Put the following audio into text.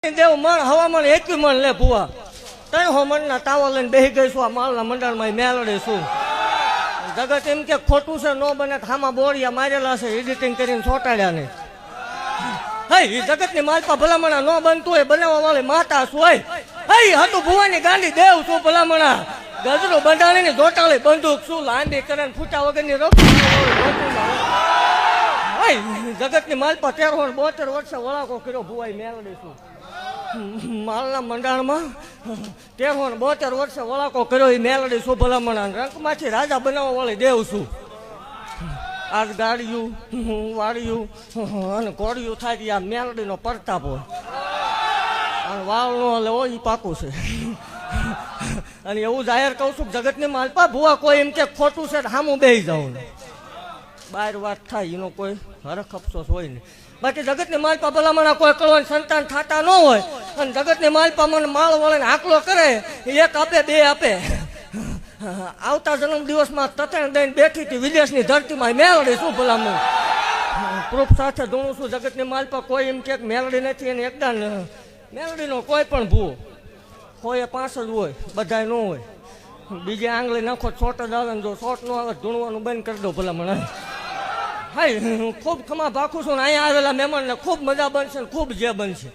દેવ મણ હવામાન એકવી મણ લે ભુવા તઈ હો મણના તાવા લઈને બેહી ગઈ છું આ માલના મંડળમાં મેલડે છું જગત એમ કે ખોટું છે નો બને ખામાં બોરિયા મારેલા છે એડિટિંગ કરીને ચોટાડ્યા ને હઈ જગતની માલપા ભલામણા નો બનતું હોય બનાવવા વાળી માતા છું હઈ હતું ભુવાની ગાંડી દેવ છું ભલામણા ગજરો બંધાણીની જોટાળી બંદૂક છું લાંબી કરે ફૂટા વગરની જગતની માલપા 13-72 વર્ષે વળાકો કર્યો ભુવાઈ મેલડી છું માલના મંડાણમાં 13-72 વર્ષે વળાકો કર્યો એ મેલડી છું ભલામણા રંકમાંથી રાજા બનાવવા વાળી દેવ છું આજ ગાડીયું વાડિયું અને કોડિયું થાય આ મેલડીનો પ્રતાપ હોય અને વાવનો લેવો એ પાકું છે અને એવું જાહેર કહું છું જગતની માલપા ભુવા કોઈ એમ કે ખોટું છે સામું બેસી જાઉં બહાર વાત થાય એનો કોઈ હરખ અફસોસ હોય નહીં બાકી જગતની માલપા ભલામણા કોઈ કળવાનું સંતાન થતા ન હોય અને જગતની માલપા મને માળ વળીને આકલો કરે એક આપે બે આપે આવતા જન્મ દિવસમાં તતણ દઈને બેઠી હતી વિદેશની ધરતીમાં મેલડી શું ભલામણ પ્રૂફ સાથે ધૂણું છું જગતની માલપા કોઈ એમ કે મેલડી નથી એને એકદમ મેલડીનો કોઈ પણ ભૂવો હોય 5 જ હોય બધાય ન હોય બીજે આંગળી નાખો છોટ જ આવે ને જો છોટ નો આવે ધૂણવાનું બંધ કરી દો ભલામણ હાય ખૂબ ખમા ભાખું છું ને અહીંયા આવેલા મહેમાનને ખૂબ મજા બનશે ખૂબ જે બનશે